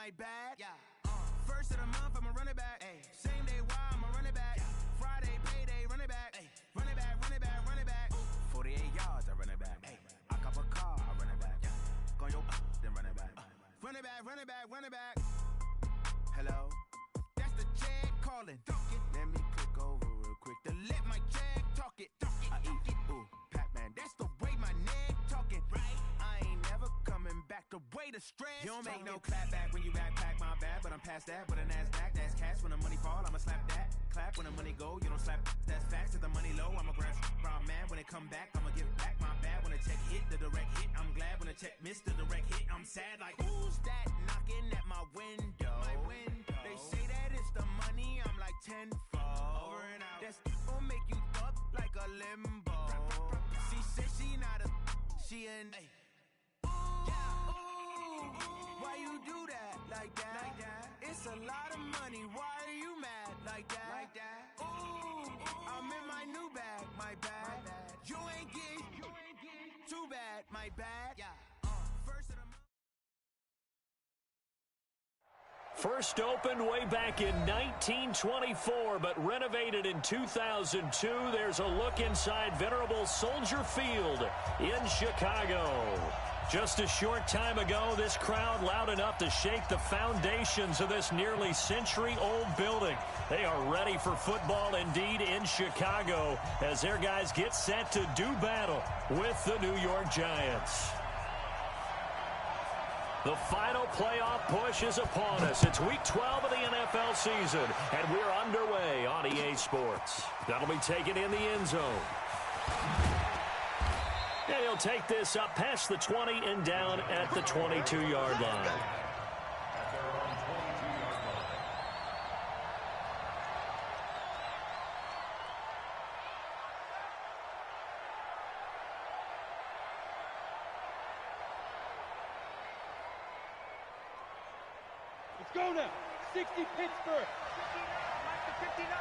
my bad. Yeah. First of the month, I'm a running back. Ay. Same day, why I'm a running back. Yeah. Friday, payday, running back. Ay. Running back, running back, running back. 48 yards, I run it back. Ay. I cop a car, I run it back. Yeah. Go your then run it back. Run it back, run it back, run it back. Hello? That's the jag calling. Let me click over real quick to let my jag talk it. I eat it. Ooh, Pac-Man, that's the way my neck talking. Right? I ain't never coming back the way the stress. You don't make no clap back when you backpack, my bad, but I'm past that. With a NASDAQ, that's cash. When the money fall, I'ma slap that. Clap when the money go, you don't slap. That's facts. If the money low, I'ma grab brown man. When it come back, I'ma give back my bad. When the check hit, the direct hit, I'm glad. When the check missed the direct hit, I'm sad. Like, who's that knocking at my window? They say that it's the money, I'm like tenfold. Over and out. That's gon' make you up like a limbo. She said she not a, she an. Ooh, why you do that like that? It's a lot of money, why are you mad like that? Ooh, I'm in my new bag, my bad. You ain't getting too bad, my bad. First of the month. First opened way back in 1924, but renovated in 2002. There's a look inside venerable Soldier Field in Chicago. Just a short time ago, this crowd loud enough to shake the foundations of this nearly century-old building. They are ready for football indeed in Chicago as their guys get set to do battle with the New York Giants. The final playoff push is upon us. It's Week 12 of the NFL season, and we're underway on EA Sports. That'll be taken in the end zone. And he'll take this up past the 20 and down at the 22-yard line. Let's go now. 60 Pittsburgh. 59.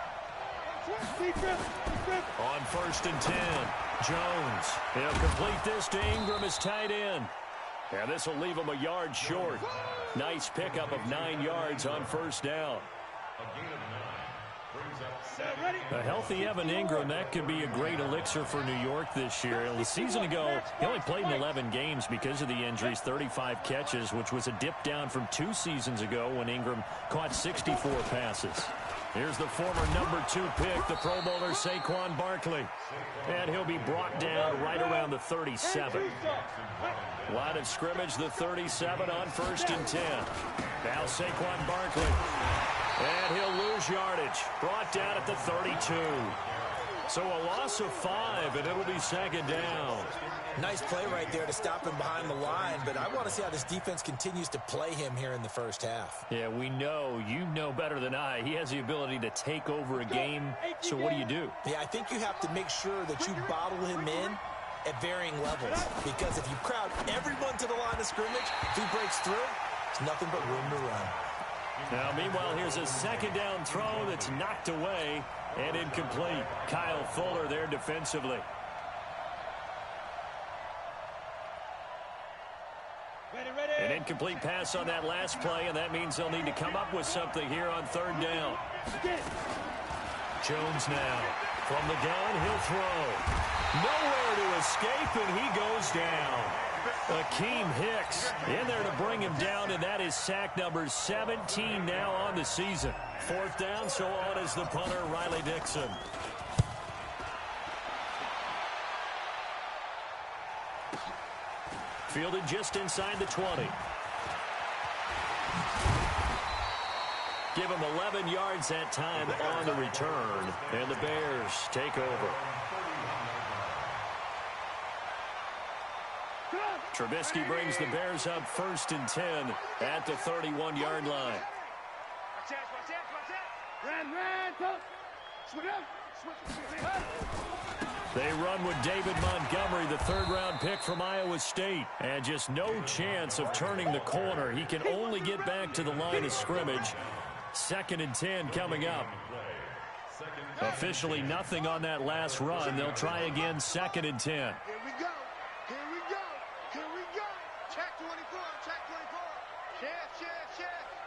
On first and 10, Jones. He'll complete this to Ingram as tight end. And this will leave him a yard short. Nice pickup of 9 yards on first down. A healthy Evan Ingram, that could be a great elixir for New York this year. A season ago, he only played in 11 games because of the injuries, 35 catches, which was a dip down from 2 seasons ago when Ingram caught 64 passes. Here's the former number 2 pick, the Pro Bowler Saquon Barkley. And he'll be brought down right around the 37. Line of scrimmage, the 37 on first and 10. Now Saquon Barkley. And he'll lose yardage. Brought down at the 32. So a loss of 5, and it'll be second down. Nice play right there to stop him behind the line, but I want to see how this defense continues to play him here in the first half. Yeah, we know. You know better than I. He has the ability to take over a game. So what do? Yeah, I think you have to make sure that you bottle him in at varying levels, because if you crowd everyone to the line of scrimmage, if he breaks through, there's nothing but room to run. Now, meanwhile, here's a second down throw that's knocked away and incomplete. Kyle Fuller there defensively. An incomplete pass on that last play, and that means they'll need to come up with something here on third down. Jones now. From the gun, he'll throw. Nowhere to escape, and he goes down. Akeem Hicks in there to bring him down, and that is sack number 17 now on the season. Fourth down, so on is the punter, Riley Dixon. Fielded just inside the 20. Give him 11 yards that time on the return, and the Bears take over. Trubisky brings the Bears up first and 10 at the 31-yard line. They run with David Montgomery, the third-round pick from Iowa State. And just no chance of turning the corner. He can only get back to the line of scrimmage. Second and 10 coming up. Officially nothing on that last run. They'll try again, second and 10. Here we go. Here we go. Here we go. Check 24. Check 24. Check, check, check.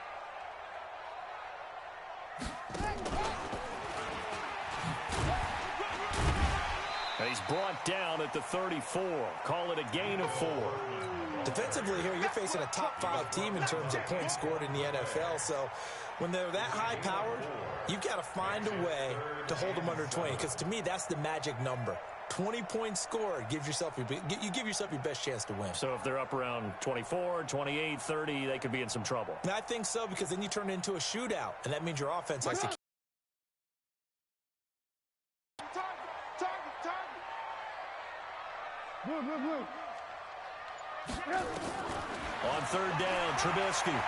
brought down at the 34. Call it a gain of 4. Defensively here, you're facing a top-5 team in terms of points scored in the NFL. So when they're that high-powered, you've got to find a way to hold them under 20. Because to me, that's the magic number. 20 points scored, you give yourself your best chance to win. So if they're up around 24, 28, 30, they could be in some trouble. And I think so, because then you turn it into a shootout, and that means your offense has to keep. On third down, Trubisky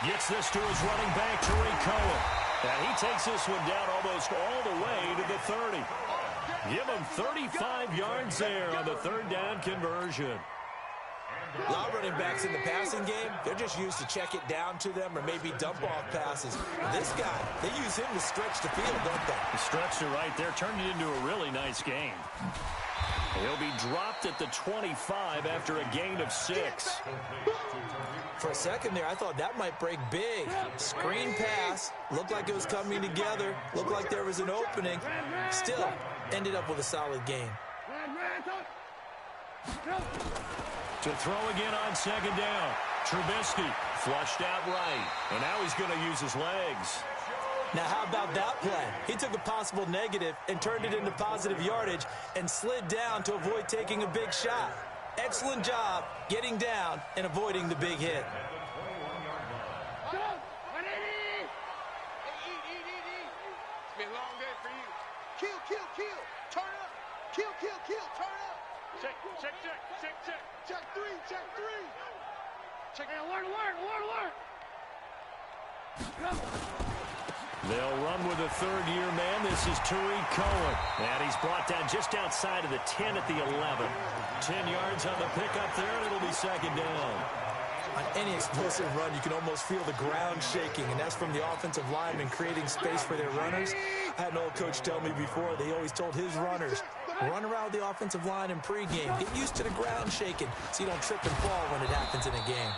gets this to his running back, Tariq Cohen. And he takes this one down almost all the way to the 30. Give him 35 yards there on the third down conversion. A lot of running backs in the passing game, they're just used to check it down to them or maybe dump off passes. This guy, they use him to stretch the field, don't they? He stretched it right there, turned it into a really nice game. He'll be dropped at the 25 after a gain of 6. For a second there, I thought that might break big. Screen pass, looked like it was coming together, looked like there was an opening. Still, ended up with a solid game. To throw again on second down. Trubisky flushed out right. And now he's going to use his legs. Now, how about that play? He took a possible negative and turned it into positive yardage and slid down to avoid taking a big shot. Excellent job getting down and avoiding the big hit. It's been a long day for you. Kill, kill, kill. Turn up. Kill, kill, kill. Turn up. Check, check, check, check, check. Check 3, check 3. Check. Hey, alert, alert, alert, alert. They'll run with a third-year man. This is Tariq Cohen. And he's brought down just outside of the 10 at the 11. 10 yards on the pickup there, and it'll be second down. On any explosive run, you can almost feel the ground shaking, and that's from the offensive linemen creating space for their runners. I had an old coach tell me before that he always told his runners, run around the offensive line in pregame. Get used to the ground shaking so you don't trip and fall when it happens in a game.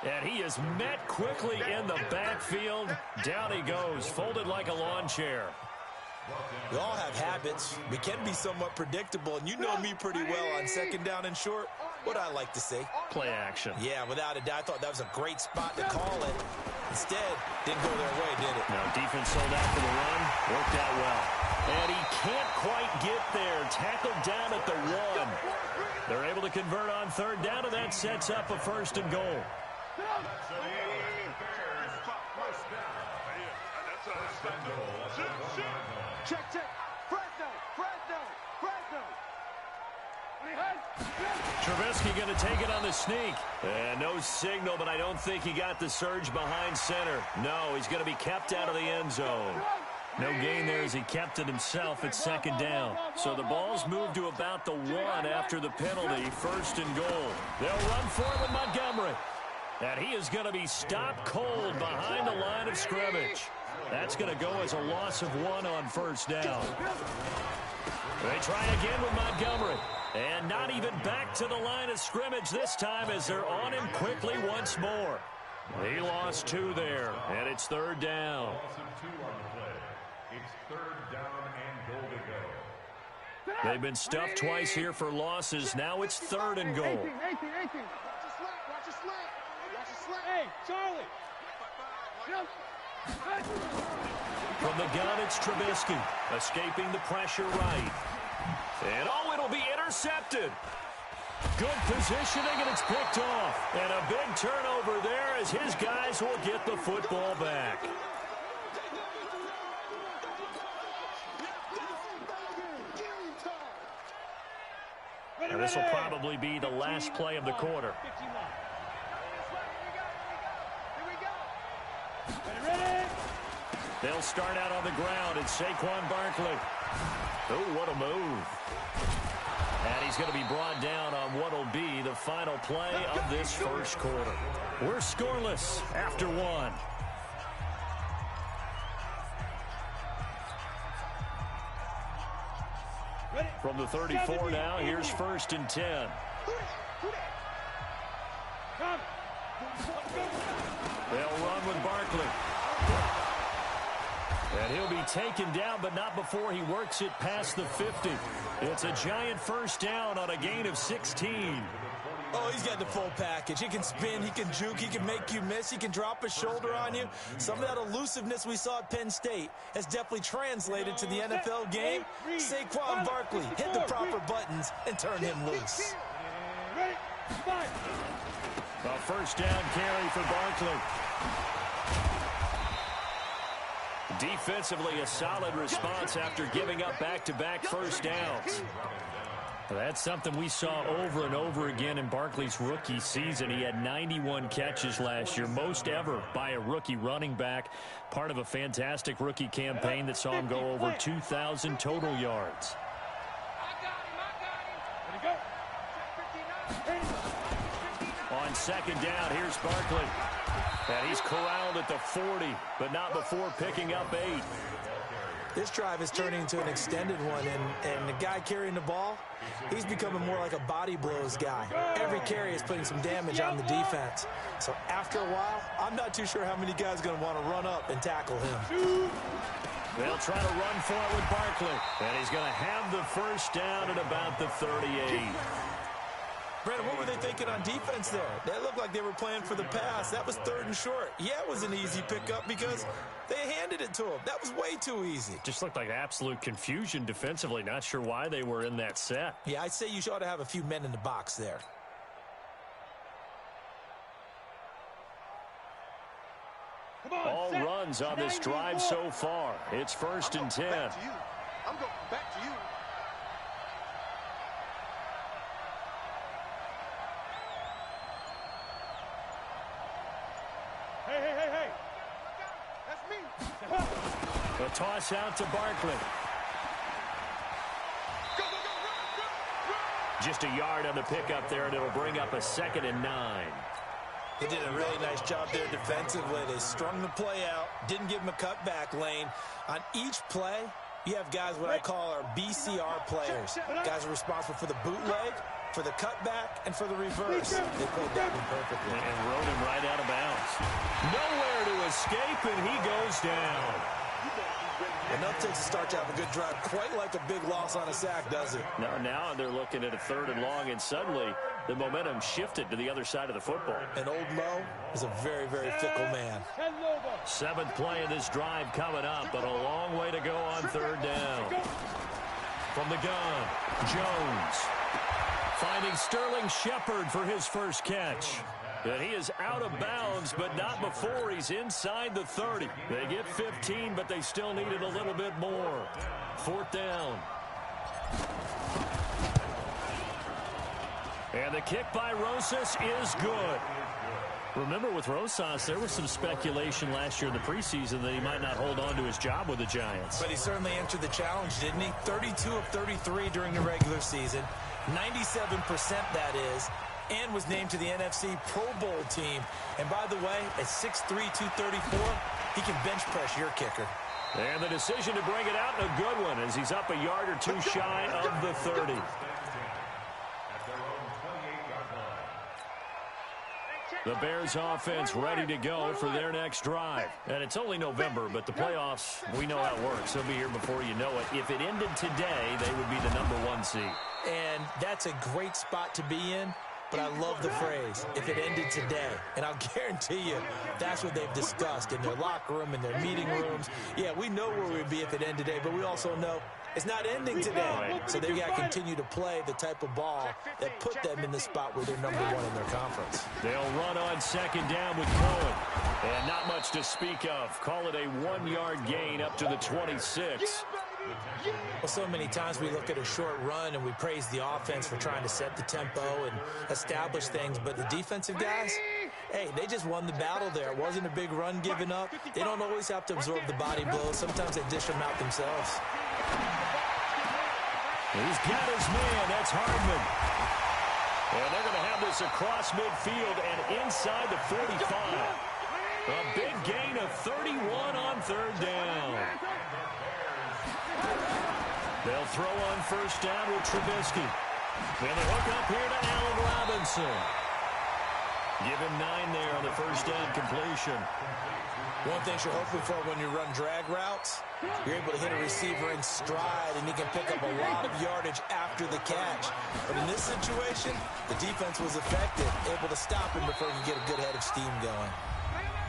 And he is met quickly in the backfield. Down he goes, folded like a lawn chair. We all have habits. We can be somewhat predictable, and you know me pretty well on second down and short. What I like to say? Play action. Yeah, without a doubt, I thought that was a great spot to call it. Instead, didn't go their way, did it? No, defense sold out for the run. Worked out well. And he can't quite get there. Tackled down at the 1. They're able to convert on third down, and that sets up a first and goal. Check, check. Fresno, Fresno, Fresno. Trubisky going to take it on the sneak. And no signal, but I don't think he got the surge behind center. No, he's going to be kept out of the end zone. No gain there as he kept it himself at second down. So the ball's moved to about the 1 after the penalty. First and goal. They'll run for it with Montgomery. And he is going to be stopped cold behind the line of scrimmage. That's going to go as a loss of 1 on first down. They try again with Montgomery. And not even back to the line of scrimmage this time as they're on him quickly once more. He lost 2 there, and it's third down. It's third down and goal to go. They've been stuffed twice here for losses. Now it's third and goal. 18. Watch your slap, watch your slap. Watch your slap. Hey, Charlie. From the gun, it's Trubisky, escaping the pressure right. And, oh, it'll be intercepted. Good positioning, and it's picked off. And a big turnover there as his guys will get the football back. And this will probably be the last play of the quarter. They'll start out on the ground. It's Saquon Barkley. Oh, what a move. And he's going to be brought down on what will be the final play of this first quarter. We're scoreless after 1. From the 34 now, here's first and 10. They'll run with Barkley. And he'll be taken down, but not before he works it past the 50. It's a giant first down on a gain of 16. Oh, he's got the full package. He can spin, he can juke, he can make you miss, he can drop a shoulder on you. Some of that elusiveness we saw at Penn State has definitely translated to the NFL game. Saquon Barkley hit the proper buttons and turned him loose. A first down carry for Barkley. Defensively, a solid response after giving up back-to-back first downs. That's something we saw over and over again in Barkley's rookie season. He had 91 catches last year, most ever by a rookie running back, part of a fantastic rookie campaign that saw him go over 2,000 total yards. On second down, here's Barkley. And he's corralled at the 40, but not before picking up 8. This drive is turning into an extended one, and the guy carrying the ball, he's becoming more like a body blows guy. Every carry is putting some damage on the defense. So after a while, I'm not too sure how many guys are going to want to run up and tackle him. They'll try to run for it with Barkley. And he's going to have the first down at about the 38. Brandon, what were they thinking on defense there? They looked like they were playing for the pass. That was 3rd and short. Yeah, it was an easy pickup because they handed it to him. That was way too easy. Just looked like absolute confusion defensively. Not sure why they were in that set. Yeah, I'd say you ought to have a few men in the box there. All runs on this drive so far. It's 1st and 10. I'm going back to you. Hey. That's me. A toss out to Barkley. Go, run. Just a yard on the pickup there, and it'll bring up a 2nd and 9. They did a really nice job there defensively. They strung the play out, didn't give him a cutback lane. On each play, you have guys what I call our BCR players. Guys are responsible for the bootleg, for the cutback, and for the reverse. They played that one perfectly. And rode him right out of bounds. Nowhere to escape, and he goes down. Enough takes to start to have a good drive. Quite like a big loss on a sack, does it? Now they're looking at a 3rd and long, and suddenly the momentum shifted to the other side of the football. And old Mo is a very, very fickle man. 7th play of this drive coming up, but a long way to go on 3rd down. From the gun, Jones. Finding Sterling Shepard for his first catch. And he is out of bounds, but not before he's inside the 30. They get 15, but they still needed a little bit more. 4th down. And the kick by Rosas is good. Remember, with Rosas, there was some speculation last year in the preseason that he might not hold on to his job with the Giants. But he certainly answered the challenge, didn't he? 32 of 33 during the regular season. 97% that is. And was named to the NFC Pro Bowl team. And by the way, at 6'3", 234, he can bench press your kicker. And the decision to bring it out, and a good one, as he's up a yard or two shy of the 30. The Bears offense ready to go for their next drive. And it's only November, but the playoffs, we know how it works. They'll be here before you know it. If it ended today, they would be the #1 seed. And that's a great spot to be in. But I love the phrase, if it ended today. And I'll guarantee you, that's what they've discussed in their locker room, in their meeting rooms. Yeah, we know where we'd be if it ended today, but we also know it's not ending today. So they've got to continue to play the type of ball that put them in the spot where they're #1 in their conference. They'll run on 2nd down with Cohen. And not much to speak of. Call it a 1-yard gain up to the 26. Well, so many times we look at a short run and we praise the offense for trying to set the tempo and establish things, but the defensive guys, hey, they just won the battle there. It wasn't a big run given up. They don't always have to absorb the body blows. Sometimes they dish them out themselves. He's got his man. That's Hardman. And they're going to have this across midfield and inside the 45. A big gain of 31 on 3rd down. They'll throw on 1st down with Trubisky. And the hook up here to Allen Robinson. Give him 9 there on the first down completion. One thing you're hoping for when you run drag routes, you're able to hit a receiver in stride, and he can pick up a lot of yardage after the catch. But in this situation, the defense was effective, able to stop him before he could get a good head of steam going.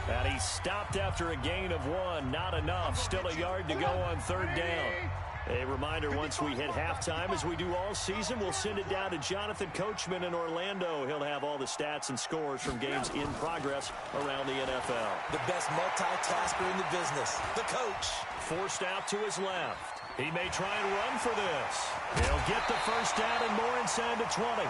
And he stopped after a gain of 1. Not enough. Still a yard to go on third down. A reminder, once we hit halftime, as we do all season, we'll send it down to Jonathan Coachman in Orlando. He'll have all the stats and scores from games in progress around the NFL. The best multitasker in the business, the coach. Forced out to his left. He may try and run for this. He'll get the first down and more inside the 20.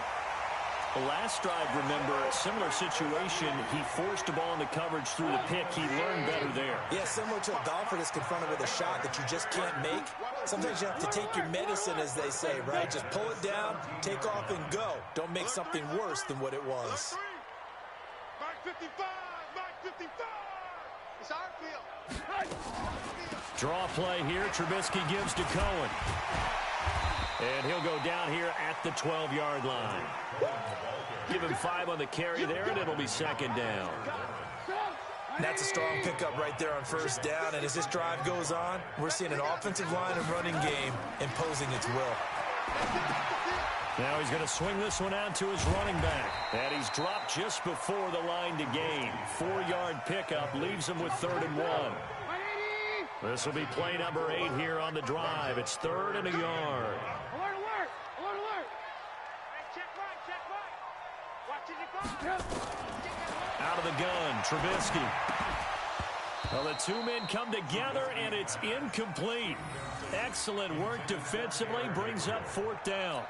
The last drive, remember, a similar situation. He forced a ball in the coverage through the pick. He learned better there. Yeah, similar to a golfer that's confronted with a shot that you just can't make. Sometimes you have to take your medicine, as they say, right? Just pull it down, take off, and go. Don't make something worse than what it was. Mark 55! Mark 55! It's our field. Draw play here. Trubisky gives to Cohen. And he'll go down here at the 12-yard line. Give him 5 on the carry there, and it'll be second down. That's a strong pickup right there on first down. And as this drive goes on, we're seeing an offensive line and running game imposing its will. Now he's going to swing this one out to his running back. And he's dropped just before the line to gain. 4-yard pickup leaves him with 3rd and 1. This will be play number 8 here on the drive. It's 3rd and a yard. Alert, alert! Alert, alert! Hey, check right! Watch it go! Out of the gun, Trubisky. Well, the 2 men come together, and it's incomplete. Excellent work defensively, brings up 4th down.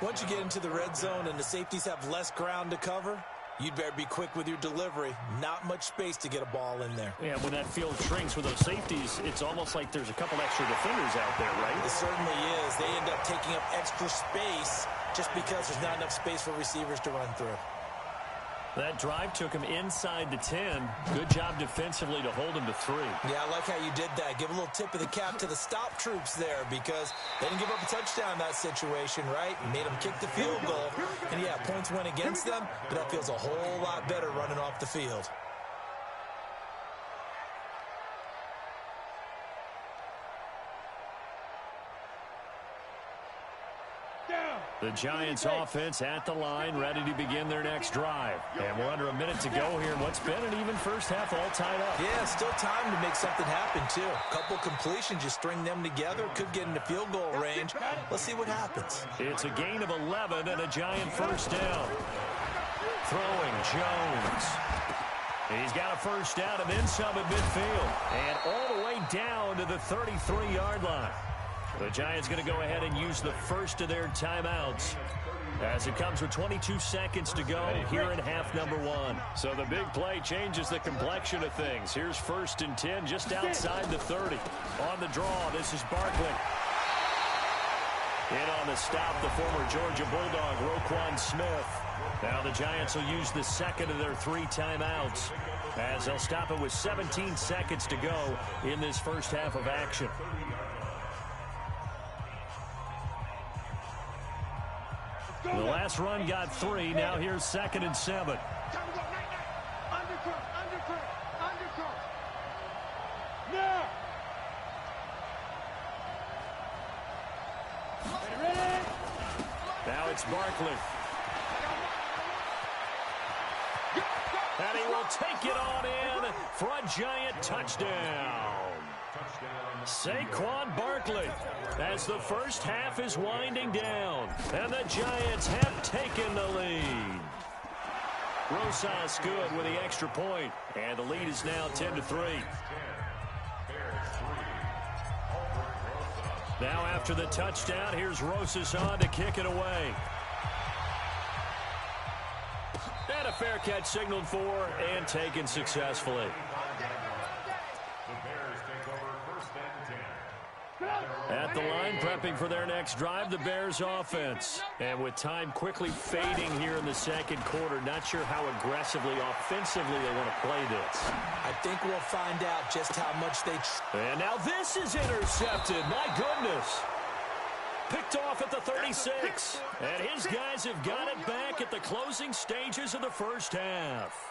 Once you get into the red zone and the safeties have less ground to cover, you'd better be quick with your delivery. Not much space to get a ball in there. Yeah, when that field shrinks with those safeties, it's almost like there's a couple extra defenders out there, right? It certainly is. They end up taking up extra space just because there's not enough space for receivers to run through. That drive took him inside the 10. Good job defensively to hold him to 3. Yeah, I like how you did that. Give a little tip of the cap to the stop troops there, because they didn't give up a touchdown in that situation, right? Made them kick the field goal. And, yeah, points went against them, but that feels a whole lot better running off the field. The Giants offense at the line, ready to begin their next drive. And we're under a minute to go here in what's been an even first half, all tied up. Yeah, still time to make something happen, too. A couple completions, just string them together. Could get into field goal range. Let's see what happens. It's a gain of 11 and a Giant first down. Throwing Jones. He's got a first down and then some at midfield. And all the way down to the 33-yard line. The Giants going to go ahead and use the first of their timeouts as it comes with 22 seconds to go here in half number 1. So the big play changes the complexion of things. Here's 1st and 10 just outside the 30. On the draw, this is Barkley. In on the stop, the former Georgia Bulldog, Roquan Smith. Now the Giants will use the second of their 3 timeouts as they'll stop it with 17 seconds to go in this first half of action. The last run got 3. Now here's 2nd and 7. Time to go, night. Undercut. Now. Ready? Now it's Barkley. And he will take it on in for a Giant touchdown. Saquon Barkley, as the first half is winding down, and the Giants have taken the lead. Rosas good with the extra point, and the lead is now 10-3. Now after the touchdown, here's Rosas on to kick it away. And a fair catch signaled for and taken successfully. At the line, prepping for their next drive, the Bears offense. And with time quickly fading here in the second quarter, not sure how aggressively, offensively they want to play this. I think we'll find out just how much they... And now this is intercepted. My goodness. Picked off at the 36. And his guys have got it back at the closing stages of the first half.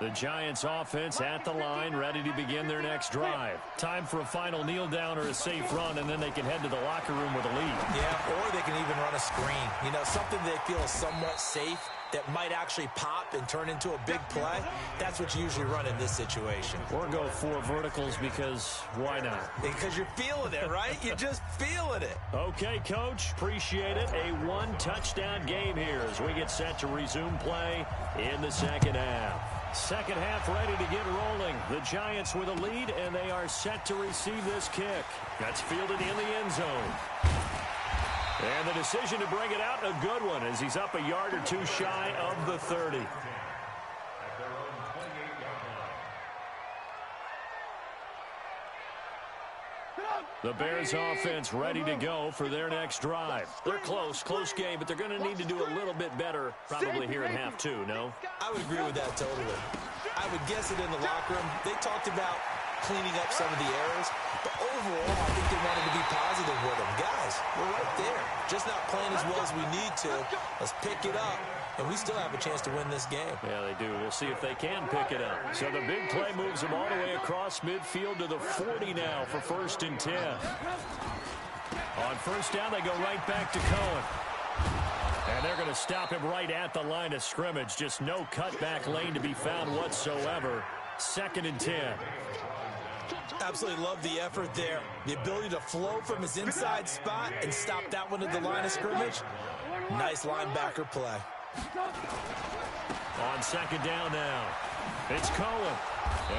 The Giants offense at the line, ready to begin their next drive. Time for a final kneel down or a safe run, and then they can head to the locker room with a lead. Yeah, or they can even run a screen. You know, something they feel is somewhat safe that might actually pop and turn into a big play. That's what you usually run in this situation. Or go 4 verticals because why not? Because you're feeling it, right? You're just feeling it. Okay, Coach. Appreciate it. A 1-touchdown game here as we get set to resume play in the second half. Second half ready to get rolling. The Giants with a lead, and they are set to receive this kick. That's fielded in the end zone. And the decision to bring it out, a good one, as he's up a yard or two shy of the 30. The Bears offense ready to go for their next drive. They're close game, but they're going to need to do a little bit better probably here in half 2, no? I would agree with that totally. I would guess it in the locker room. They talked about cleaning up some of the errors, but overall, I think they wanted to be positive with them. Guys, we're right there. Just not playing as well as we need to. Let's pick it up, and we still have a chance to win this game. Yeah, they do. We'll see if they can pick it up. So the big play moves them all the way across midfield to the 40 now for 1st and 10. On first down, they go right back to Cohen. And they're going to stop him right at the line of scrimmage. Just no cutback lane to be found whatsoever. 2nd and 10. Absolutely love the effort there. The ability to flow from his inside spot and stop that one at the line of scrimmage. Nice linebacker play. On 2nd down now, it's Cohen.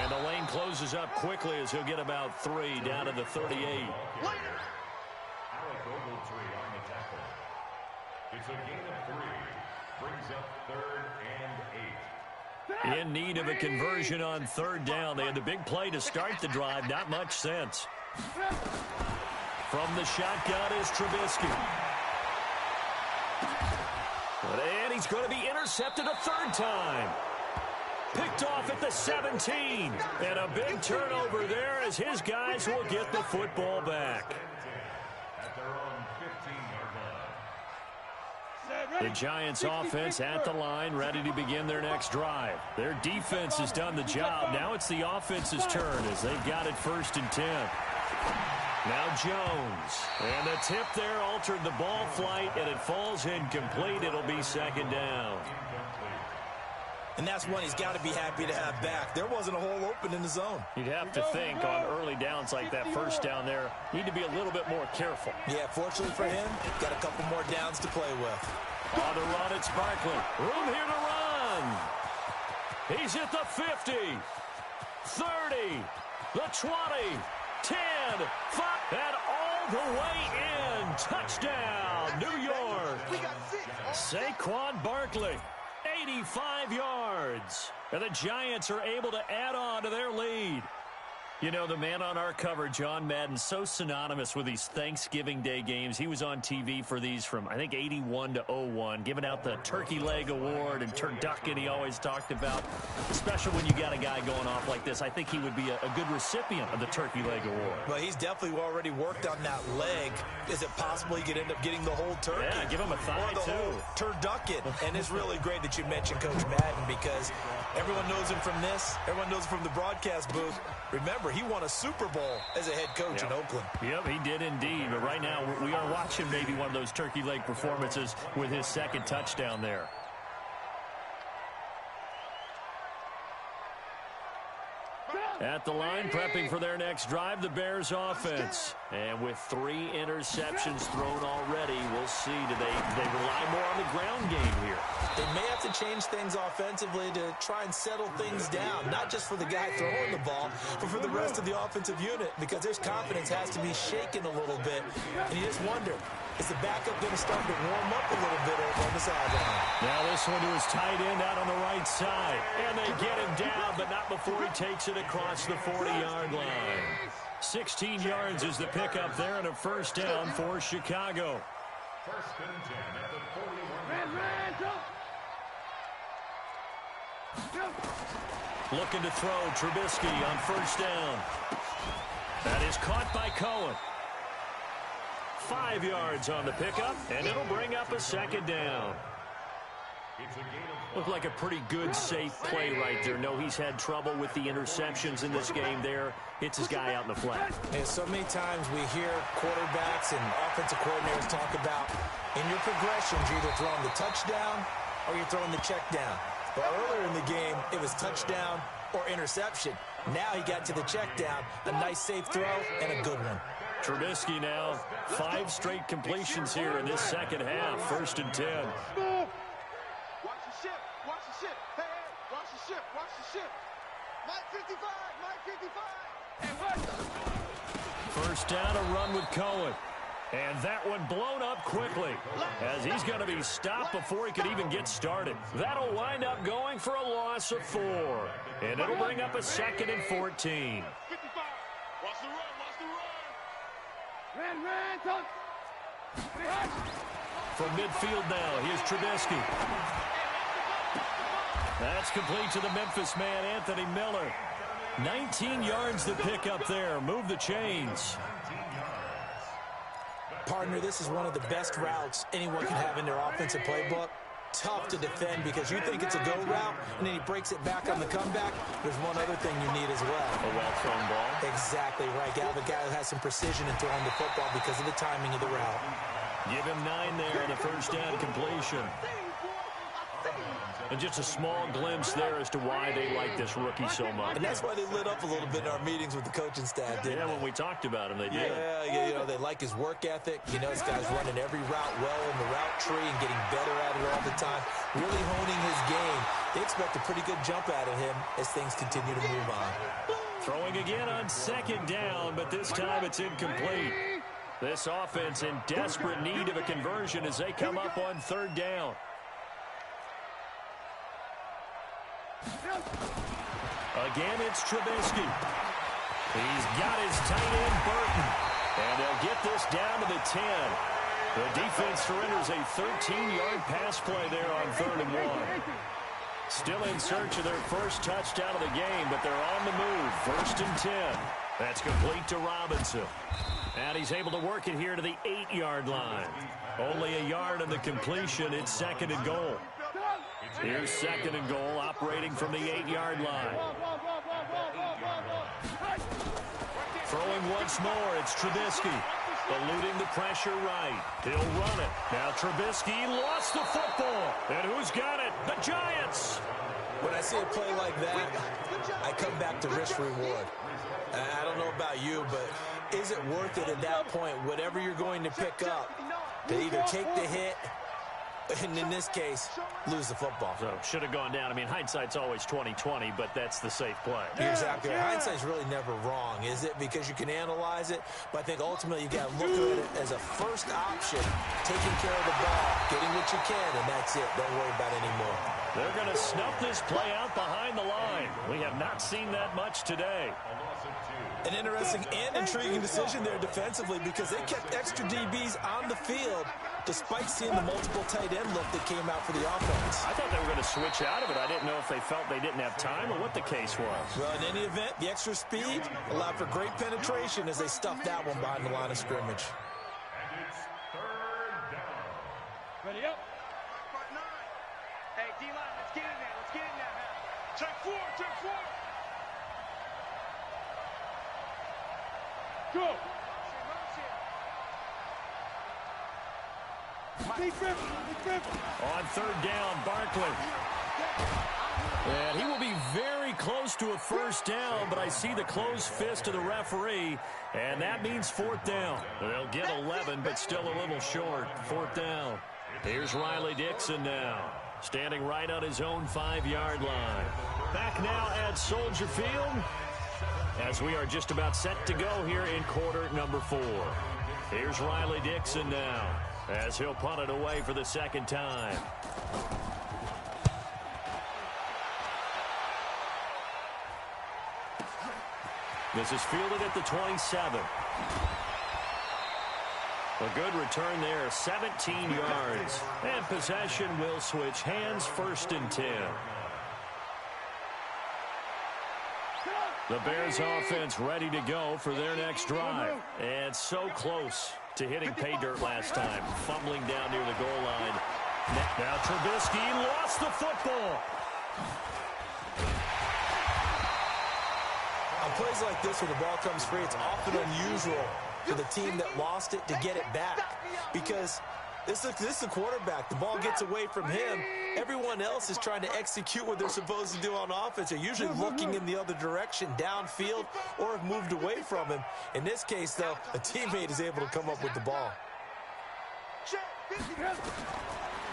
And the lane closes up quickly as he'll get about 3 down to the 38. It's a gain of 3. Brings up 3rd and 8. In need of a conversion on 3rd down. They had the big play to start the drive. Not much sense. From the shotgun is Trubisky. And he's going to be intercepted a 3rd time. Picked off at the 17. And a big turnover there as his guys will get the football back. At their own 15-yard line. The Giants offense at the line, ready to begin their next drive. Their defense has done the job. Now it's the offense's turn as they've got it 1st and 10. Now Jones. And the tip there altered the ball flight, and it falls incomplete. It'll be 2nd down. And that's one he's got to be happy to have back. There wasn't a hole open in the zone. You'd have to think on early downs like that 1st down there, need to be a little bit more careful. Yeah, fortunately for him, got a couple more downs to play with. On the run, it's Barkley. Room here to run. He's at the 50, 30, the 20, 10, 5, and all the way in. Touchdown, New York. Saquon Barkley, 85 yards. And the Giants are able to add on to their lead. You know, the man on our cover, John Madden, so synonymous with these Thanksgiving Day games. He was on TV for these from, I think, 81 to 01, giving out the Turkey Leg Award and turducken he always talked about. Special when you got a guy going off like this. I think he would be a good recipient of the Turkey Leg Award. Well, he's definitely already worked on that leg. Is it possible he could end up getting the whole turkey? Yeah, give him a thigh, or the too. whole turducken. And it's really great that you mentioned Coach Madden because everyone knows him from this. Everyone knows him from the broadcast booth. Remember, he won a Super Bowl as a head coach in Oakland. Yep, he did indeed. But right now, we are watching maybe one of those turkey leg performances with his 2nd touchdown there. At the line, prepping for their next drive, the Bears offense. And with 3 interceptions thrown already, we'll see. Do they rely more on the ground game here? They may have to change things offensively to try and settle things down, not just for the guy throwing the ball, but for the rest of the offensive unit, because their confidence has to be shaken a little bit. And you just wonder, is the backup going to start to warm up a little bit over on the sideline? Now this one to his tight end out on the right side. And they get him down, but not before he takes it across the 40-yard line. 16 yards is the pickup there and a 1st down for Chicago. 1st and 10 at the 41-yard line. Looking to throw Trubisky on 1st down. That is caught by Cohen. 5 yards on the pickup, and it'll bring up a second down. Looked like a pretty good, safe play right there. No, he's had trouble with the interceptions in this game there. Hits his guy out in the flat. And so many times we hear quarterbacks and offensive coordinators talk about in your progressions, you're either throwing the touchdown or you're throwing the check down. But earlier in the game, it was touchdown or interception. Now he got to the check down. A nice safe throw and a good one. Trubisky now, 5 straight completions here in this second half. 1st and 10. Watch the ship. Watch the ship. Hey, hey, watch the ship. Watch the ship. Mike 55. Mike 55. Hey, what? 1st down, a run with Cohen. And that one blown up quickly as he's going to be stopped before he could even get started. That'll wind up going for a loss of 4. And it'll bring up a 2nd and 14. 55. Watch the run. Watch the run. Ran, touch. From midfield now, here's Trubisky. That's complete to the Memphis man, Anthony Miller. 19 yards to pick up there. Move the chains. Partner, this is one of the best routes anyone can have in their offensive playbook. Tough to defend because you think it's a go route, and then he breaks it back on the comeback. There's one other thing you need as well. A well-thrown ball. Exactly right. You have a guy who has some precision in throwing the football because of the timing of the route. Give him 9 there on the 1st down completion. And just a small glimpse there as to why they like this rookie so much. And that's why they lit up a little bit in our meetings with the coaching staff, didn't they? When we talked about him, they did. Yeah, you know, they like his work ethic. You know, this guy's running every route well in the route tree and getting better at it all the time, really honing his game. They expect a pretty good jump out of him as things continue to move on. Throwing again on 2nd down, but this time it's incomplete. This offense in desperate need of a conversion as they come up on 3rd down. Again, it's Trubisky. He's got his tight end, Burton. And they'll get this down to the 10. The defense surrenders a 13-yard pass play there on 3rd and 1. Still in search of their first touchdown of the game, but they're on the move. 1st and 10. That's complete to Robinson. And he's able to work it here to the 8-yard line. Only a yard on the completion. It's 2nd and goal. Here's 2nd and goal, operating from the 8-yard line. Throwing once more, it's Trubisky. Eluding the pressure right. He'll run it. Now Trubisky lost the football. And who's got it? The Giants. When I see a play like that, I come back to risk reward. I don't know about you, but is it worth it at that point, whatever you're going to pick up, to either take the hit, and in this case, lose the football? So should have gone down. I mean, hindsight's always 20/20, but that's the safe play. You're exactly right. Hindsight's really never wrong, is it? Because you can analyze it, but I think ultimately you got to look at it as a first option, taking care of the ball, getting what you can, and that's it. Don't worry about it anymore. They're going to snuff this play out behind the line. We have not seen that much today. An interesting and intriguing decision there defensively because they kept extra DBs on the field despite seeing the multiple tight end look that came out for the offense. I thought they were going to switch out of it. I didn't know if they felt they didn't have time or what the case was. Well, in any event, the extra speed allowed for great penetration as they stuffed that one behind the line of scrimmage. And it's 3rd down. Ready up. Hey, D-line, let's get in there. Let's get in there, man. Check 4, check 4. Go. On 3rd down, Barkley. And he will be very close to a 1st down, but I see the closed fist of the referee, and that means 4th down. They'll get 11, but still a little short. 4th down. Here's Riley Dixon now, standing right on his own 5-yard line. Back now at Soldier Field, as we are just about set to go here in quarter number 4. Here's Riley Dixon now, as he'll punt it away for the 2nd time. This is fielded at the 27. A good return there, 17 yards. And possession will switch hands, 1st and 10. The Bears offense ready to go for their next drive. And so close to hitting pay dirt last time. Fumbling down near the goal line. Now Trubisky lost the football. On plays like this where the ball comes free, it's often unusual for the team that lost it to get it back. Because this is the quarterback. The ball gets away from him. Everyone else is trying to execute what they're supposed to do on offense. They're usually looking in the other direction, downfield, or have moved away from him. In this case, though, a teammate is able to come up with the ball.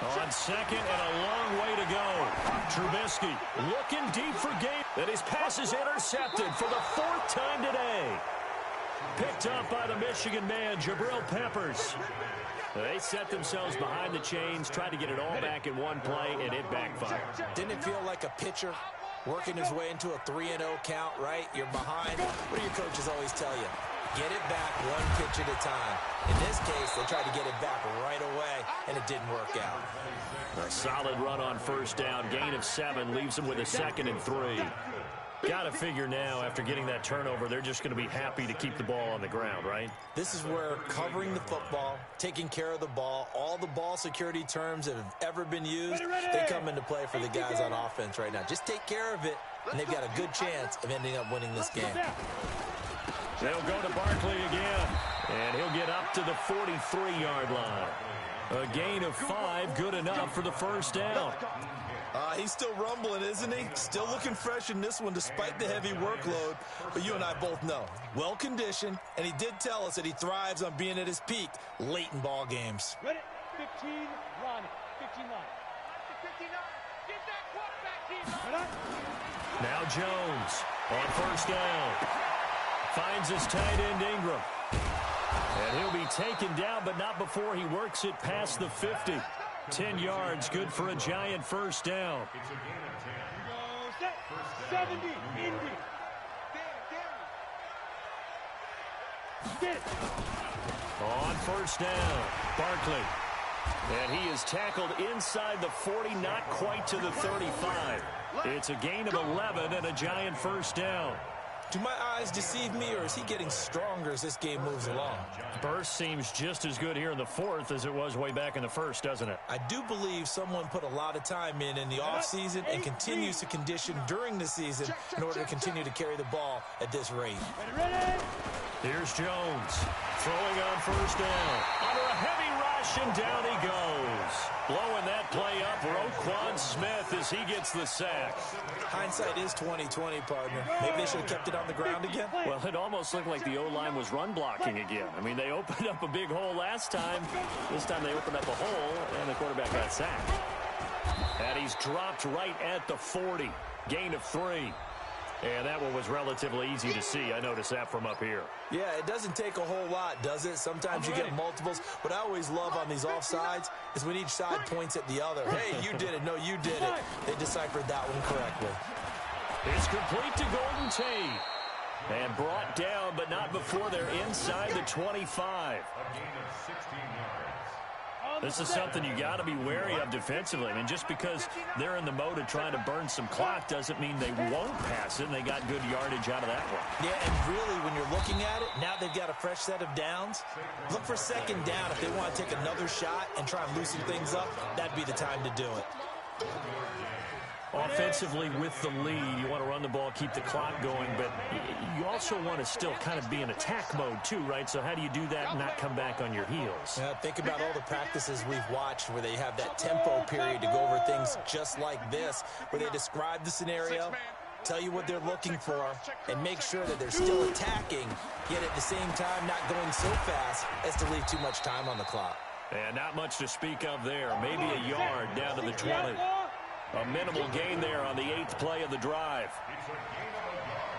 On second and a long way to go. Trubisky looking deep for gain. And his pass is intercepted for the 4th time today. Picked up by the Michigan man, Jabril Peppers. They set themselves behind the chains, tried to get it all back in one play, and it backfired. Didn't it feel like a pitcher working his way into a 3-0 count, right? You're behind. What do your coaches always tell you? Get it back one pitch at a time. In this case, they tried to get it back right away, and it didn't work out. A solid run on first down. Gain of 7 leaves them with a 2nd and 3. Got to figure now, after getting that turnover, they're just going to be happy to keep the ball on the ground, right? This is where covering the football, taking care of the ball, all the ball security terms that have ever been used, they come into play for the guys on offense right now. Just take care of it, and they've got a good chance of ending up winning this game. They'll go to Barkley again, and he'll get up to the 43-yard line. A gain of 5, good enough for the first down. He's still rumbling, isn't he? Still looking fresh in this one despite the heavy workload. But you and I both know, well-conditioned, and he did tell us that he thrives on being at his peak late in ball games. Ready? 15, run. 15 line. 59. Get that quarterback team. Now Jones on first down. Finds his tight end Ingram. And he'll be taken down, but not before he works it past the 50. 10 yards, good for a giant first down. Go set. 70, Indy. Get it. On first down, Barkley. And he is tackled inside the 40, not quite to the 35. It's a gain of 11 and a giant first down. Do my eyes deceive me, or is he getting stronger as this game moves along? Burst seems just as good here in the 4th as it was way back in the 1st, doesn't it? I do believe someone put a lot of time in the offseason and continues to condition during the season in order to continue to carry the ball at this rate. Ready? Here's Jones throwing on first down. Under a heavy rush, and down he goes. Blowing that play up, Roquan Smith, as he gets the sack. Hindsight is 20/20, partner. Maybe they should have kept it on the ground again. Well, it almost looked like the O-line was run blocking again. I mean, they opened up a big hole last time. This time they opened up a hole, and the quarterback got sacked. And he's dropped right at the 40. Gain of 3. And that one was relatively easy to see. I noticed that from up here. Yeah, it doesn't take a whole lot, does it? Sometimes you get multiples. What I always love on these offsides is when each side points at the other. Hey, you did it. No, you did it. They deciphered that one correctly. It's complete to Golden Tate. And brought down, but not before they're inside the 25. This is something you got to be wary of defensively. I mean, just because they're in the mode of trying to burn some clock doesn't mean they won't pass it, and they got good yardage out of that one. Yeah, and really, when you're looking at it, now they've got a fresh set of downs. Look for second down if they want to take another shot and try and loosen things up. That'd be the time to do it. Offensively, with the lead, you want to run the ball, keep the clock going, but you also want to still kind of be in attack mode too, right? So how do you do that and not come back on your heels? Think about all the practices we've watched where they have that tempo period to go over things just like this, where they describe the scenario, tell you what they're looking for, and make sure that they're still attacking, yet at the same time not going so fast as to leave too much time on the clock. And not much to speak of there. Maybe a yard down to the 20. A minimal gain there on the 8th play of the drive. It's a gain of a yard,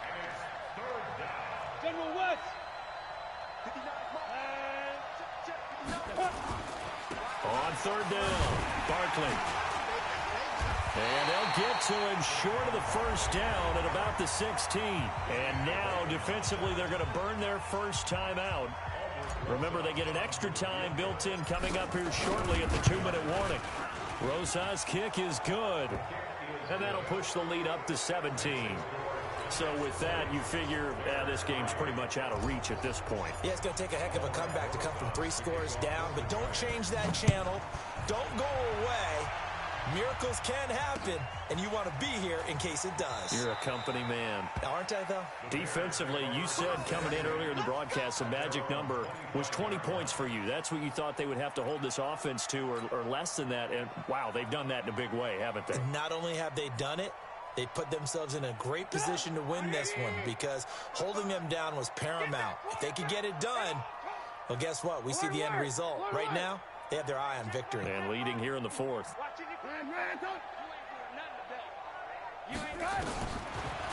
and it's third down. General West. On third down, Barkley. And they'll get to him short of the first down at about the 16. And now, defensively, they're going to burn their first time out. Remember, they get an extra time built in coming up here shortly at the 2-minute warning. Rosa's kick is good. And that'll push the lead up to 17. So with that, you figure this game's pretty much out of reach at this point. Yeah, it's going to take a heck of a comeback to come from 3 scores down, but don't change that channel. Don't go away. Miracles can happen, and you want to be here in case it does. You're a company man. Aren't I, though? Defensively, you said coming in earlier in the broadcast, the magic number was 20 points for you. That's what you thought they would have to hold this offense to, or less than that. And, wow, they've done that in a big way, haven't they? And not only have they done it, they put themselves in a great position to win this one because holding them down was paramount. If they could get it done, well, guess what? We see the end result. Right now, they have their eye on victory. And leading here in the 4th.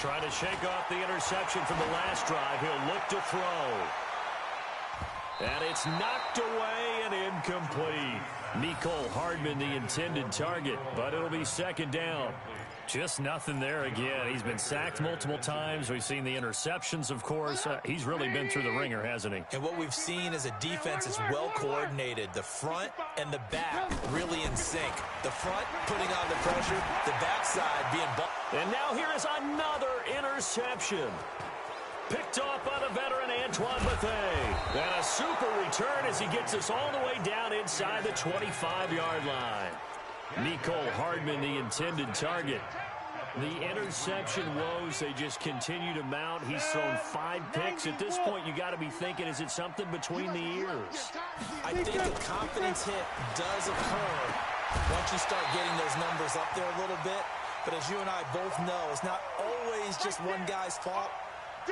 Trying to shake off the interception from the last drive. He'll look to throw. And it's knocked away and incomplete. Mecole Hardman, the intended target, but it'll be 2nd down. Just nothing there again. He's been sacked multiple times. We've seen the interceptions, of course. He's really been through the ringer, hasn't he? And what we've seen is a defense that's well coordinated. The front and the back really in sync. The front putting on the pressure, the backside being... And now here is another interception. Picked off by the veteran Antoine Bethea. And a super return as he gets us all the way down inside the 25-yard line. Mecole Hardman, the intended target. The interception woes, they just continue to mount. He's thrown 5 picks. At this point, you got to be thinking, is it something between the ears? I think a confidence hit does occur once you start getting those numbers up there a little bit. But as you and I both know, it's not always just one guy's fault.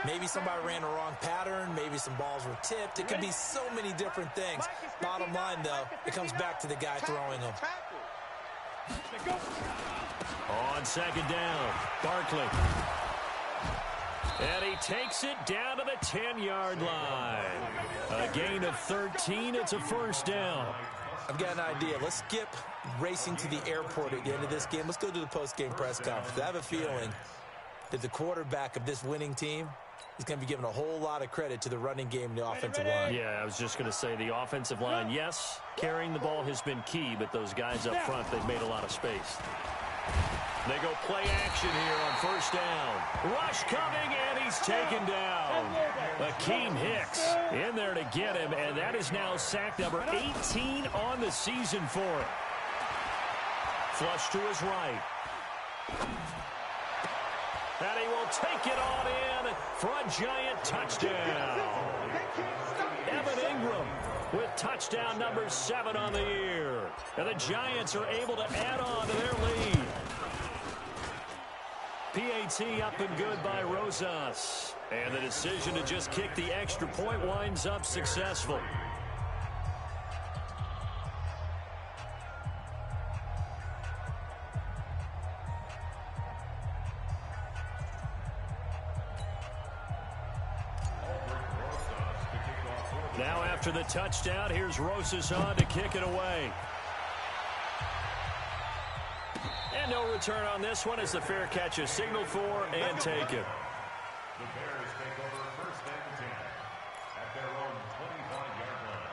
Maybe somebody ran a wrong pattern. Maybe some balls were tipped. It could be so many different things. Bottom line, though, it comes back to the guy throwing them. On 2nd down, Barkley. And he takes it down to the 10-yard line. A gain of 13. It's a 1st down. I've got an idea. Let's skip racing to the airport at the end of this game. Let's go to the post-game press conference. I have a feeling that the quarterback of this winning team is going to be given a whole lot of credit to the running game and the offensive line. Yeah, I was just going to say the offensive line, yes, carrying the ball has been key, but those guys up front, they've made a lot of space. They go play action here on 1st down. Rush coming, and he's taken down. Akeem Hicks in there to get him, and that is now sack number 18 on the season for him. Flush to his right. And he will take it on in for a giant touchdown. Evan Ingram with touchdown number 7 on the year. And the Giants are able to add on to their lead. PAT up and good by Rosas. And the decision to just kick the extra point winds up successful. Now after the touchdown, here's Rosas on to kick it away. And no return on this one as the fair catch is signaled for and taken. The Bears take over 1st and 10 at their own 25-yard line.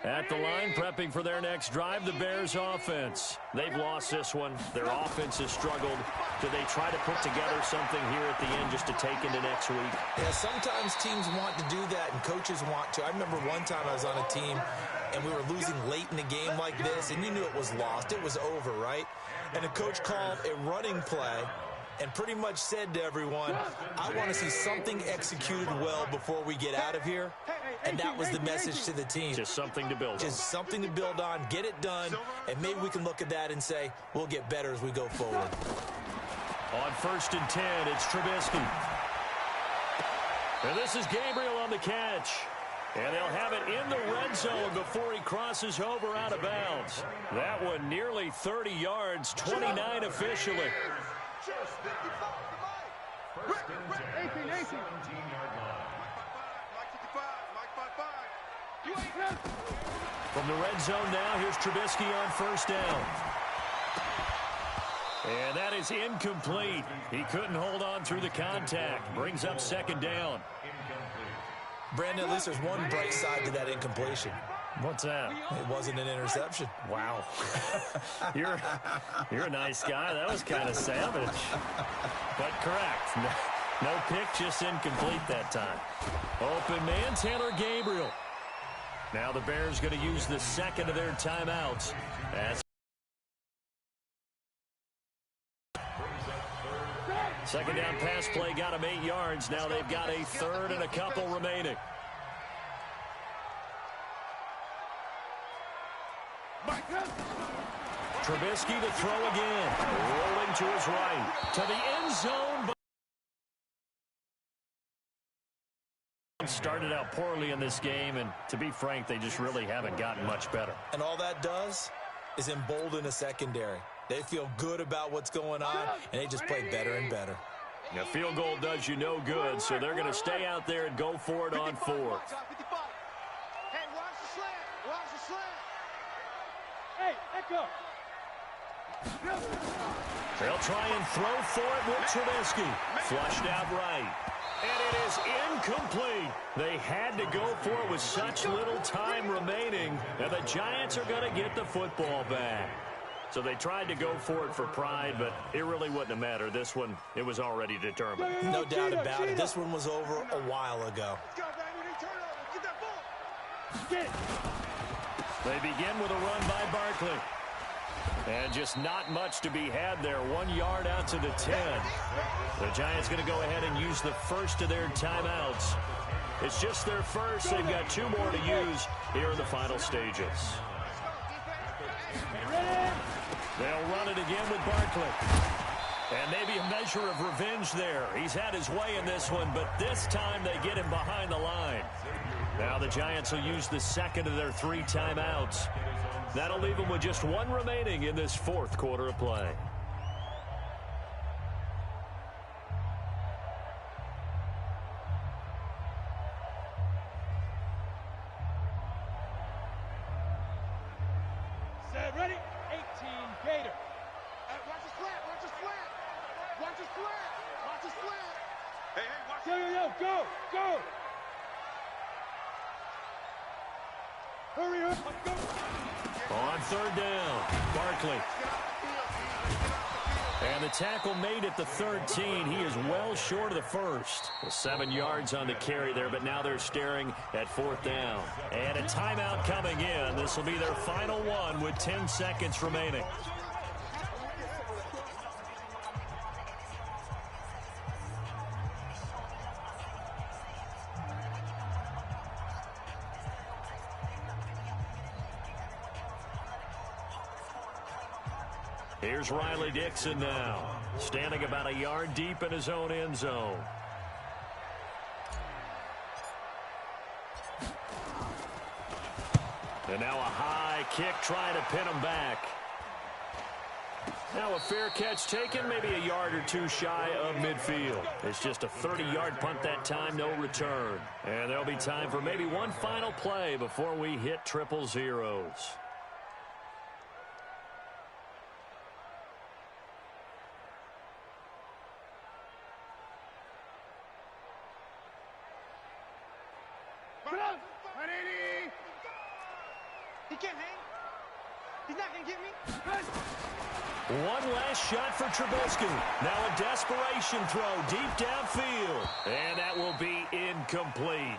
At the line, prepping for their next drive, the Bears offense. They've lost this one. Their offense has struggled. Do they try to put together something here at the end just to take into next week? Yeah, sometimes teams want to do that and coaches want to. I remember one time I was on a team and we were losing late in a game like this, and you knew it was lost. It was over, right? And the coach called a running play and pretty much said to everyone, I want to see something executed well before we get out of here. And that was the message to the team. Just something to build on. Just something to build on, get it done, and maybe we can look at that and say, we'll get better as we go forward. On 1st and 10, it's Trubisky. And this is Gabriel on the catch. And they'll have it in the red zone before he crosses over out of bounds. That one nearly 30 yards, 29 officially. First and 10, 17-yard line. From the red zone now, here's Trubisky on 1st down. And that is incomplete. He couldn't hold on through the contact. Brings up 2nd down. Brandon, at least there's one bright side to that incompletion. What's that? It wasn't an interception. Wow. You're a nice guy. That was kind of savage. But correct. No pick, just incomplete that time. Open man, Taylor Gabriel. Now the Bears going to use the second of their timeouts. Second down pass play got them 8 yards. Now they've got a third and a couple remaining. Trubisky to throw again. Rolling to his right. To the end zone. Started out poorly in this game, and to be frank, they just really haven't gotten much better. And all that does is embolden a secondary. They feel good about what's going on, and they just play better and better. A field goal does you no good, so they're going to stay out there and go for it on fourth. Hey, watch the slant. Watch the slant. Hey, echo. They'll try and throw for it with Trubisky. Flushed out right. And it is incomplete. They had to go for it with such little time remaining, and the Giants are going to get the football back. So they tried to go for it for pride, but it really wouldn't have mattered. This one, it was already determined. No doubt about it. This one was over a while ago. They begin with a run by Barkley. And just not much to be had there. 1 yard out to the 10. The Giants going to go ahead and use the first of their timeouts. It's just their first. They've got 2 more to use here in the final stages. They'll run it again with Barkley. And maybe a measure of revenge there. He's had his way in this one, but this time they get him behind the line. Now the Giants will use the second of their 3 timeouts. That'll leave them with just 1 remaining in this fourth quarter of play. Set, ready? 18, Gator. Hey, watch the slant. Watch the slant. Watch the slant. Watch the slant. Hey, watch Yo, go, go. Hurry up, go. On third down, Barkley. And the tackle made at the 13. He is well short of the first. 7 yards on the carry there, but now they're staring at fourth down. And a timeout coming in. This will be their final one with 10 seconds remaining. Here's Riley Dixon now, standing about a yard deep in his own end zone. And now a high kick trying to pin him back. Now a fair catch taken, maybe a yard or 2 shy of midfield. It's just a 30-yard punt that time, no return. And there'll be time for maybe one final play before we hit triple zeros. He can't hang. He's not going to get me. One last shot for Trubisky. Now a desperation throw deep downfield. And that will be incomplete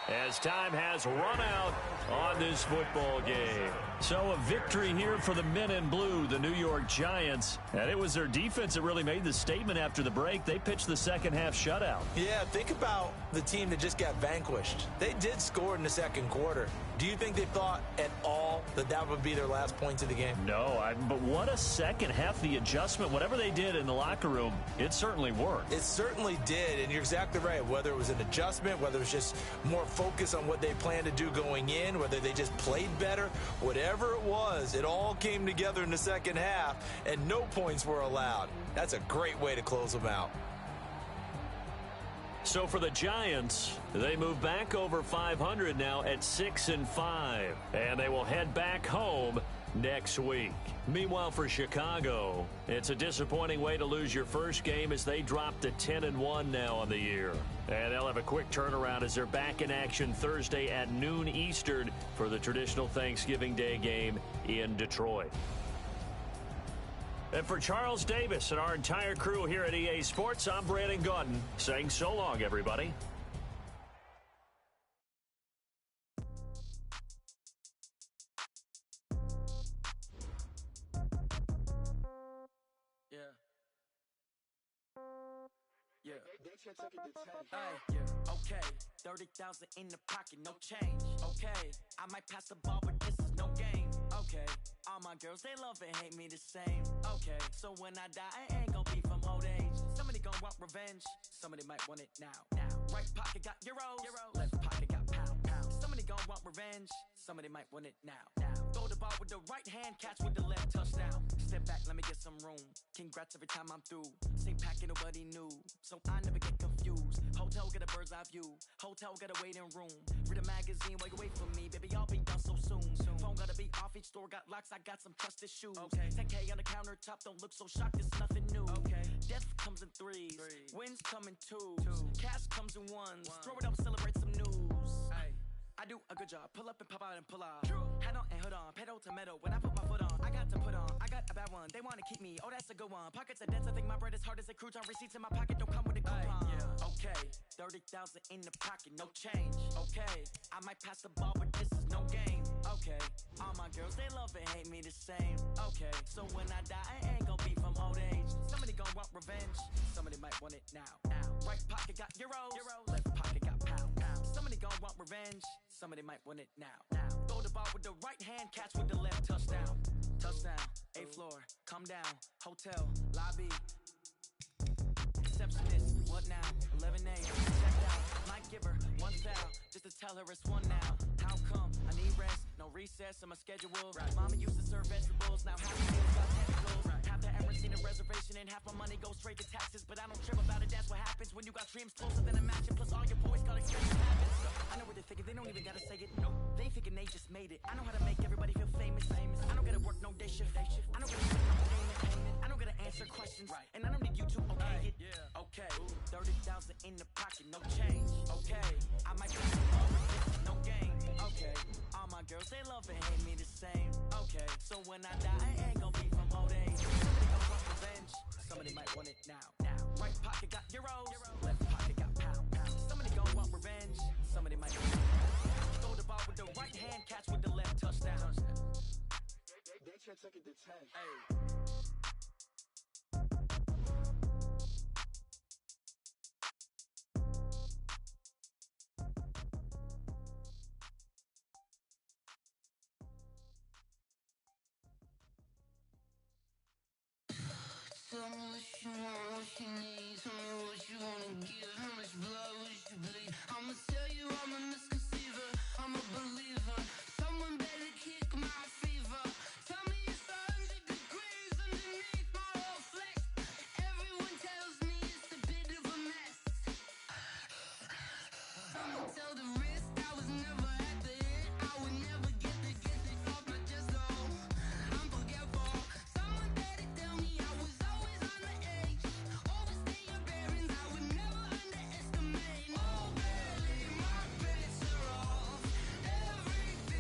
as time has run out on this football game. So a victory here for the men in blue, the New York Giants. And it was their defense that really made the statement after the break. They pitched the second half shutout. Yeah, think about the team that just got vanquished. They did score in the second quarter. Do you think they thought at all that that would be their last points of the game? No, but what a second half. The adjustment, whatever they did in the locker room, it certainly worked. It certainly did, and you're exactly right. Whether it was an adjustment, whether it was just more focus on what they planned to do going in, whether they just played better, whatever it was, it all came together in the second half, and no points were allowed. That's a great way to close them out. So for the Giants, they move back over 500 now at 6-5. And they will head back home next week. Meanwhile, for Chicago, it's a disappointing way to lose your first game as they drop to 10-1 now on the year. And they'll have a quick turnaround as they're back in action Thursday at noon Eastern for the traditional Thanksgiving Day game in Detroit. And for Charles Davis and our entire crew here at EA Sports, I'm Brandon Gaudin saying so long, everybody. Okay, 30,000 in the pocket, no change. Okay, I might pass the ball, but this is no game. Okay, all my girls, they love and hate me the same. Okay, so when I die, I ain't gonna be from old age. Somebody gonna want revenge, somebody might want it now. Right pocket got euros, left pocket got pound. Somebody gonna want revenge, somebody might want it now. Throw the ball with the right hand, catch with the left, touchdown. Step back, let me get some room. Congrats every time I'm through. Same packet, nobody knew, so I never get confused. Hotel get a bird's eye view, hotel get a waiting room. Read a magazine while you wait for me, baby, I'll be done so soon. Phone gotta be off, each store got locks, I got some trusted shoes. 10K on the countertop, don't look so shocked, it's nothing new. Death comes in threes, wins come in twos, cash comes in ones. Throw it up, celebrate some news. I do a good job, pull up and pop out and pull off. Head on and hood on, pedal to metal. When I put my foot on, I got to put on. I got a bad one, they wanna keep me, oh that's a good one. Pockets are dense, I think my bread is hard as a crouton. Receipts in my pocket don't come with a coupon. Okay, 30,000 in the pocket, no change. Okay, I might pass the ball, but this is no game. Okay, all my girls, they love and hate me the same. Okay, so when I die, I ain't gonna be from old age. Somebody gon' want revenge, somebody might want it now. Right pocket got euros, left pocket got pound. Somebody gon' want revenge, somebody might want it now. Throw the ball with the right hand, catch with the left, touchdown. Touchdown, 8th floor, come down, hotel, lobby. Receptionist, what now? 11 a.m. checked out. Might give her one foul, just to tell her it's one now. How come? I need rest, no recess in my schedule. Mama used to serve vegetables, now half the meals got tentacles. Half the ever seen a reservation and half my money goes straight to taxes. But I don't trip about it, that's what happens when you got dreams closer than a mansion. Plus all your boys got expensive habits. I know what they're thinking, they don't even gotta say it. Nope, they ain't thinking they just made it. I know how to make everybody feel famous. I don't gotta work no day shift. I don't gotta no payment. I don't gotta answer questions. And I don't need you to okay it. Okay, 30,000 in the pocket, no change. Okay, I might pass the ball, but this is no game. Okay, all my girls, they love and hate me the same. Okay, so when I die, I ain't gonna be from old age. Somebody gon' want revenge, somebody might want it now. Right pocket got euros, left pocket got pound. Somebody gon' want revenge, somebody might want it now. Throw the ball with the right hand, catch with the left, touchdown. They took it to 10. Tell me what you want, what you need. Tell me what you wanna give. How much blood would you bleed? I'ma tell you I'm a misconceiver. I'm a believer. Someone better kick my fever. Tell me it's 100 degrees underneath my whole flesh. Everyone tells me it's a bit of a mess. I'ma tell the risk I was never at the end. I would never get it off my chest though. I'm forgetful. Someone better tell me I was always on the edge. Overstay your bearings, I would never underestimate. Oh, barely, my bets are off. Everything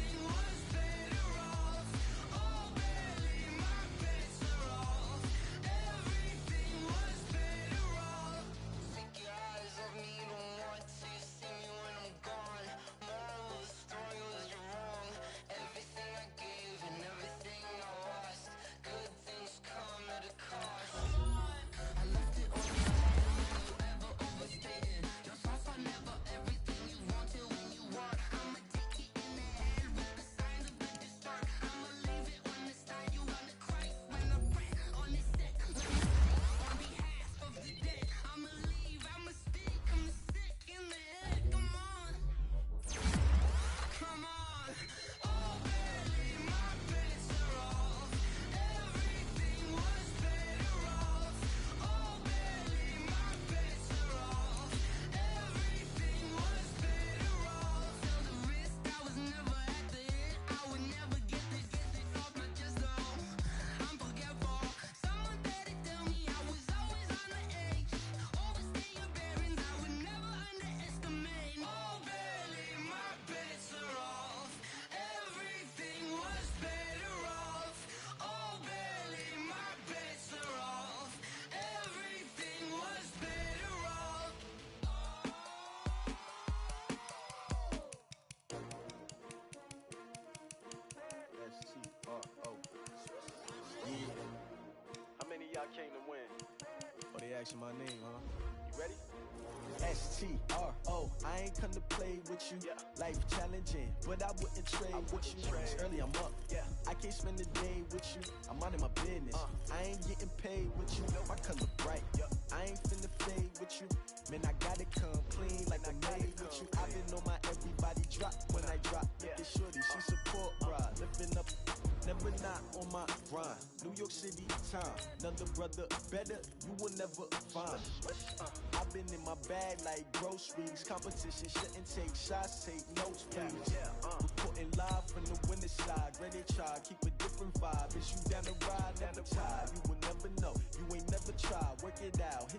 and win. Oh, they asking my name, huh? You ready? STRO, I ain't come to play with you. Yeah. Life challenging, but I wouldn't trade with you. It's early, I'm up. Yeah. I can't spend the day with you. I'm minding my business. I ain't getting paid with you. My color bright. I ain't finna fade with you. Man, I gotta come clean like I made with you. I've been on my everybody drop when I drop. Look at shorty, she support ride. Living up, never not on my grind. New York City time, another brother better, you will never find. I've been in my bag like groceries. Competition shouldn't take shots, take notes, please. Reporting live from the winter side. Ready to try, keep a different vibe. Is you down the ride, never tired. You will never know, you ain't never tried. Work it out,